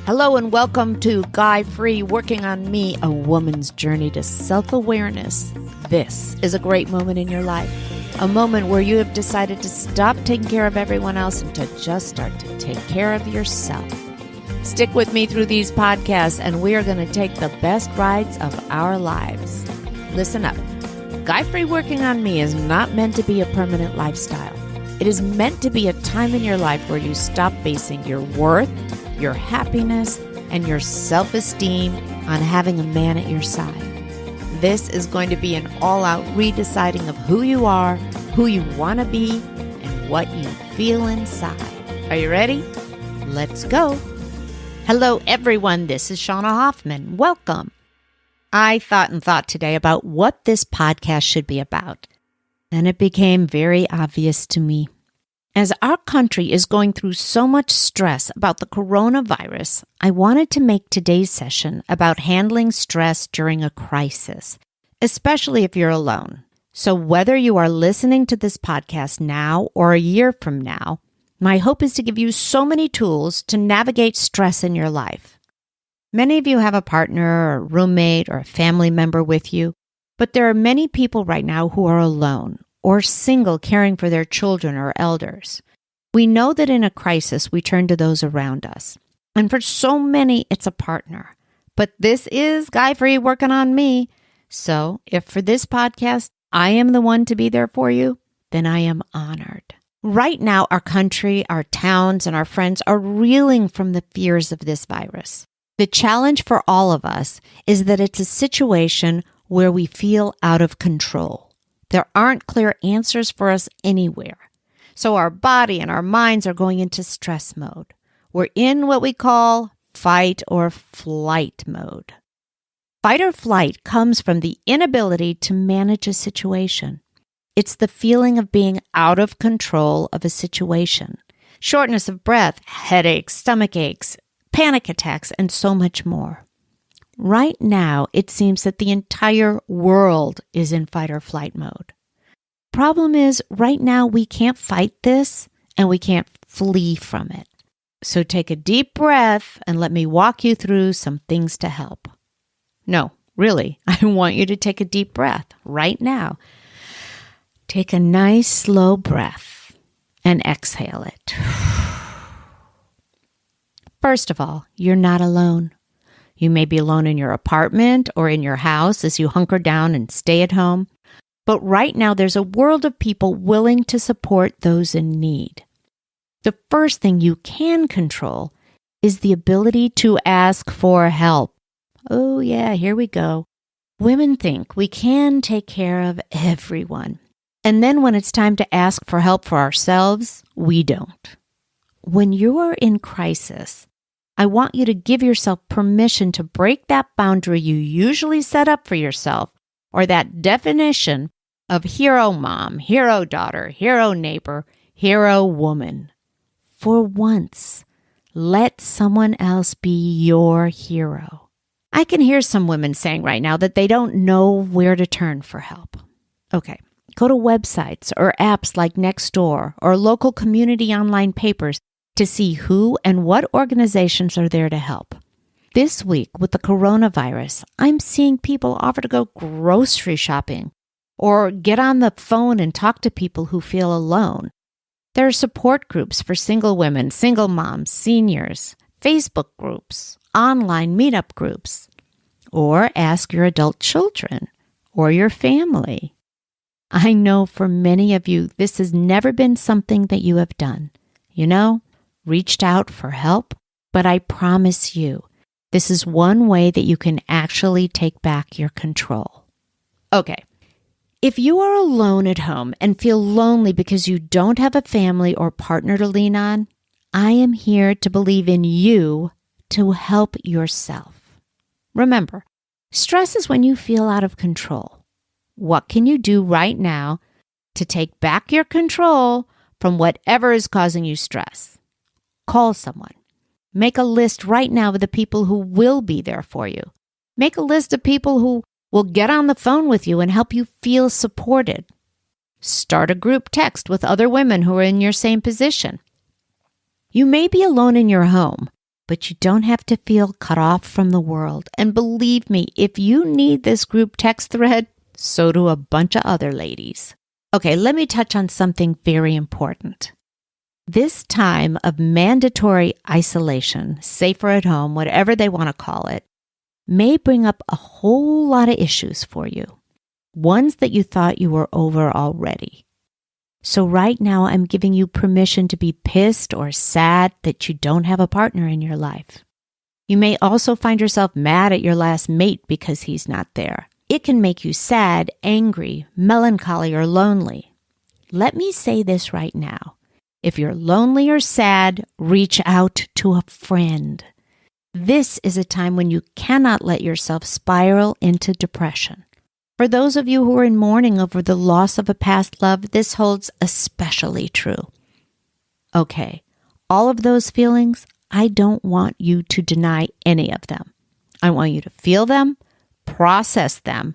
Hello and welcome to Guy Free Working on Me, a woman's journey to self-awareness. This is a great moment in your life, a moment where you have decided to stop taking care of everyone else and to just start to take care of yourself. Stick with me through these podcasts and we are going to take the best rides of our lives. Listen up. Guy Free Working on Me is not meant to be a permanent lifestyle. It is meant to be a time in your life where you stop basing your worth, your happiness, and your self-esteem on having a man at your side. This is going to be an all-out redeciding of who you are, who you want to be, and what you feel inside. Are you ready? Let's go. Hello, everyone. This is Shauna Hoffman. Welcome. I thought today about what this podcast should be about, and it became very obvious to me. As our country is going through so much stress about the coronavirus, I wanted to make today's session about handling stress during a crisis, especially if you're alone. So whether you are listening to this podcast now or a year from now, my hope is to give you so many tools to navigate stress in your life. Many of you have a partner or a roommate or a family member with you, but there are many people right now who are alone or single caring for their children or elders. We know that in a crisis, we turn to those around us. And for so many, it's a partner. But this is Guy Free Working on Me. So if for this podcast, I am the one to be there for you, then I am honored. Right now, our country, our towns, and our friends are reeling from the fears of this virus. The challenge for all of us is that it's a situation where we feel out of control. There aren't clear answers for us anywhere. So our body and our minds are going into stress mode. We're in what we call fight or flight mode. Fight or flight comes from the inability to manage a situation. It's the feeling of being out of control of a situation. Shortness of breath, headaches, stomach aches, panic attacks, and so much more. Right now, it seems that the entire world is in fight or flight mode. Problem is, right now, we can't fight this and we can't flee from it. So take a deep breath and let me walk you through some things to help. No, really, I want you to take a deep breath right now. Take a nice slow breath and exhale it. First of all, you're not alone. You may be alone in your apartment or in your house as you hunker down and stay at home. But right now, there's a world of people willing to support those in need. The first thing you can control is the ability to ask for help. Oh yeah, here we go. Women think we can take care of everyone. And then when it's time to ask for help for ourselves, we don't. When you are in crisis, I want you to give yourself permission to break that boundary you usually set up for yourself, or that definition of hero mom, hero daughter, hero neighbor, hero woman. For once, let someone else be your hero. I can hear some women saying right now that they don't know where to turn for help. Okay, go to websites or apps like Nextdoor or local community online papers to see who and what organizations are there to help. This week, with the coronavirus, I'm seeing people offer to go grocery shopping or get on the phone and talk to people who feel alone. There are support groups for single women, single moms, seniors, Facebook groups, online meetup groups, or ask your adult children or your family. I know for many of you, this has never been something that you have done. Reached out for help, but I promise you, this is one way that you can actually take back your control. Okay, if you are alone at home and feel lonely because you don't have a family or partner to lean on, I am here to believe in you to help yourself. Remember, stress is when you feel out of control. What can you do right now to take back your control from whatever is causing you stress? Call someone. Make a list right now of the people who will be there for you. Make a list of people who will get on the phone with you and help you feel supported. Start a group text with other women who are in your same position. You may be alone in your home, but you don't have to feel cut off from the world. And believe me, if you need this group text thread, so do a bunch of other ladies. Okay, let me touch on something very important. This time of mandatory isolation, safer at home, whatever they want to call it, may bring up a whole lot of issues for you, ones that you thought you were over already. So right now, I'm giving you permission to be pissed or sad that you don't have a partner in your life. You may also find yourself mad at your last mate because he's not there. It can make you sad, angry, melancholy, or lonely. Let me say this right now. If you're lonely or sad, reach out to a friend. This is a time when you cannot let yourself spiral into depression. For those of you who are in mourning over the loss of a past love, this holds especially true. Okay, all of those feelings, I don't want you to deny any of them. I want you to feel them, process them,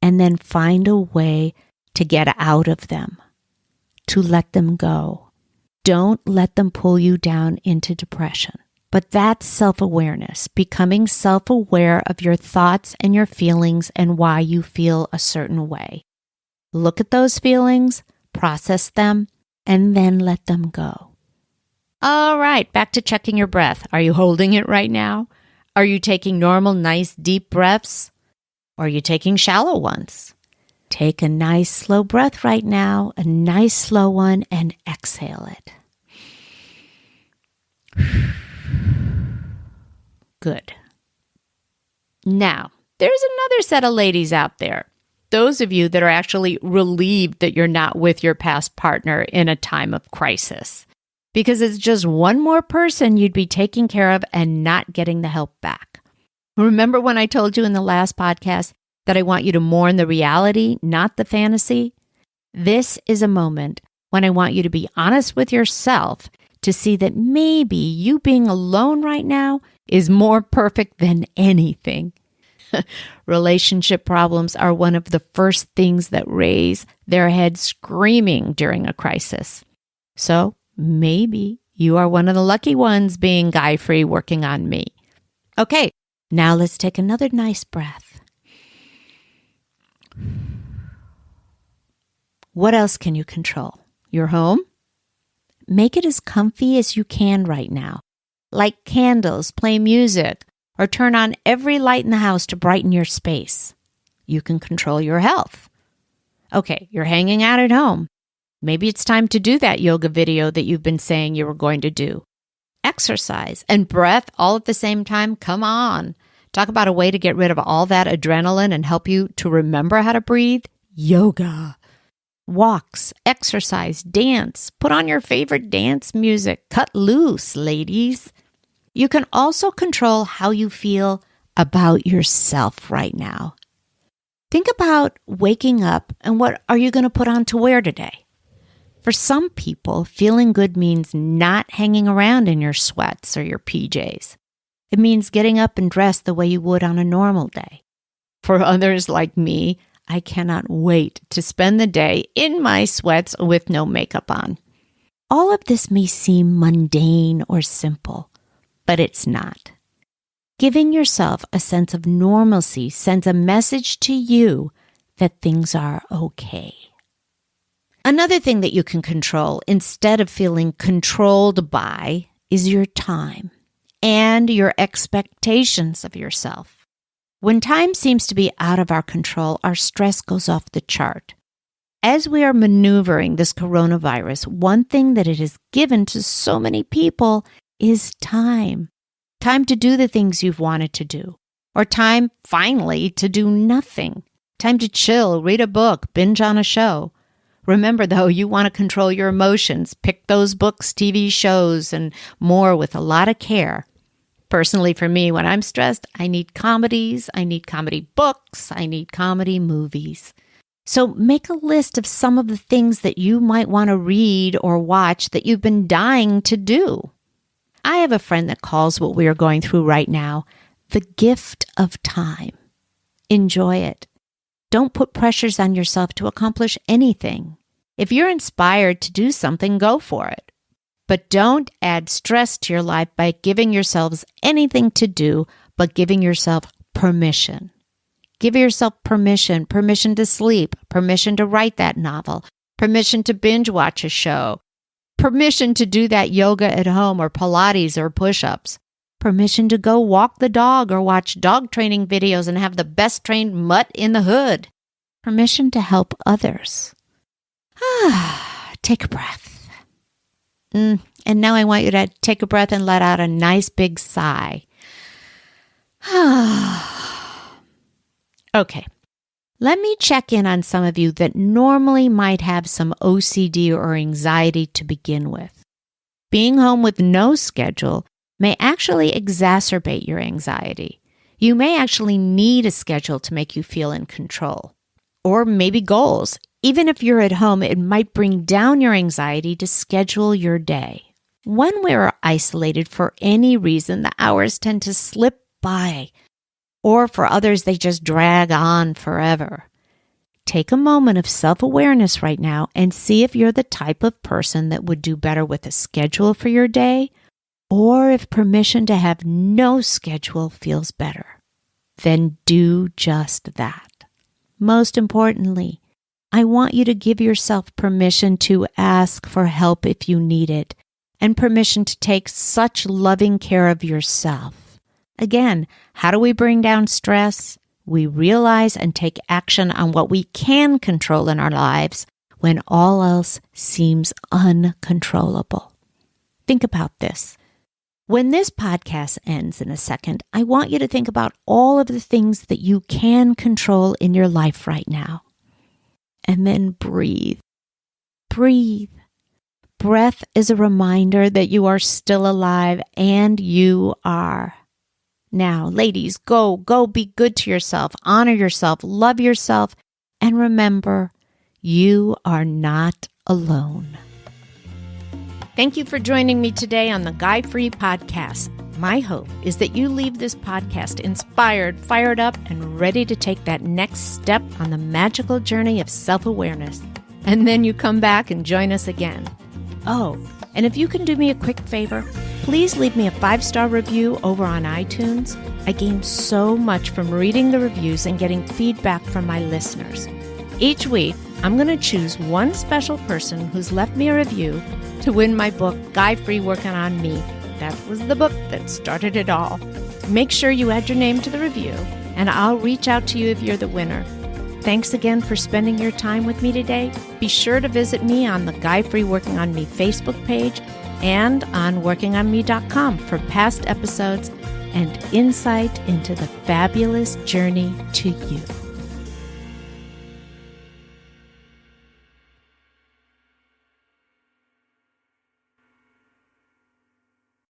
and then find a way to get out of them, to let them go. Don't let them pull you down into depression. But that's self-awareness, becoming self-aware of your thoughts and your feelings and why you feel a certain way. Look at those feelings, process them, and then let them go. All right, back to checking your breath. Are you holding it right now? Are you taking normal, nice, deep breaths? Or are you taking shallow ones? Take a nice, slow breath right now, a nice, slow one, and exhale it. Good. Now, there's another set of ladies out there. Those of you that are actually relieved that you're not with your past partner in a time of crisis. Because it's just one more person you'd be taking care of and not getting the help back. Remember when I told you in the last podcast that I want you to mourn the reality, not the fantasy? This is a moment when I want you to be honest with yourself to see that maybe you being alone right now is more perfect than anything. Relationship problems are one of the first things that raise their head screaming during a crisis. So maybe you are one of the lucky ones being guy-free working on me. Okay, now let's take another nice breath. What else can you control? Your home? Make it as comfy as you can right now. Light candles, play music, or turn on every light in the house to brighten your space. You can control your health. Okay, you're hanging out at home. Maybe it's time to do that yoga video that you've been saying you were going to do. Exercise and breath all at the same time. Come on. Talk about a way to get rid of all that adrenaline and help you to remember how to breathe. Yoga. Walks, exercise, dance. Put on your favorite dance music. Cut loose, ladies. You can also control how you feel about yourself right now. Think about waking up and what are you going to put on to wear today? For some people, feeling good means not hanging around in your sweats or your PJs. It means getting up and dressed the way you would on a normal day. For others like me, I cannot wait to spend the day in my sweats with no makeup on. All of this may seem mundane or simple, but it's not. Giving yourself a sense of normalcy sends a message to you that things are okay. Another thing that you can control instead of feeling controlled by is your time and your expectations of yourself. When time seems to be out of our control, our stress goes off the chart. As we are maneuvering this coronavirus, one thing that it has given to so many people is time. Time to do the things you've wanted to do. Or time, finally, to do nothing. Time to chill, read a book, binge on a show. Remember, though, you want to control your emotions. Pick those books, TV shows, and more with a lot of care. Personally, for me, when I'm stressed, I need comedies, I need comedy books, I need comedy movies. So make a list of some of the things that you might want to read or watch that you've been dying to do. I have a friend that calls what we are going through right now the gift of time. Enjoy it. Don't put pressures on yourself to accomplish anything. If you're inspired to do something, go for it. But don't add stress to your life by giving yourselves anything to do, but giving yourself permission. Give yourself permission to sleep, permission to write that novel, permission to binge watch a show, permission to do that yoga at home or Pilates or push-ups, permission to go walk the dog or watch dog training videos and have the best trained mutt in the hood, permission to help others. Take a breath. And now I want you to take a breath and let out a nice big sigh. Okay, let me check in on some of you that normally might have some OCD or anxiety to begin with. Being home with no schedule may actually exacerbate your anxiety. You may actually need a schedule to make you feel in control. Or maybe goals. Even if you're at home, it might bring down your anxiety to schedule your day. When we're isolated for any reason, the hours tend to slip by. Or for others, they just drag on forever. Take a moment of self-awareness right now and see if you're the type of person that would do better with a schedule for your day, or if permission to have no schedule feels better. Then do just that. Most importantly, I want you to give yourself permission to ask for help if you need it, and permission to take such loving care of yourself. Again, how do we bring down stress? We realize and take action on what we can control in our lives when all else seems uncontrollable. Think about this. When this podcast ends in a second, I want you to think about all of the things that you can control in your life right now. And then breathe. Breathe. Breath is a reminder that you are still alive, and you are. Now, ladies, go be good to yourself, honor yourself, love yourself, and remember, you are not alone. Thank you for joining me today on the Guy Free Podcast. My hope is that you leave this podcast inspired, fired up, and ready to take that next step on the magical journey of self-awareness. And then you come back and join us again. Oh, and if you can do me a quick favor, please leave me a 5-star review over on iTunes. I gain so much from reading the reviews and getting feedback from my listeners. Each week, I'm going to choose one special person who's left me a review to win my book, Guy Free Working on Me. That was the book that started it all. Make sure you add your name to the review, and I'll reach out to you if you're the winner. Thanks again for spending your time with me today. Be sure to visit me on the Guy Free Working on Me Facebook page and on workingonme.com for past episodes and insight into the fabulous journey to you.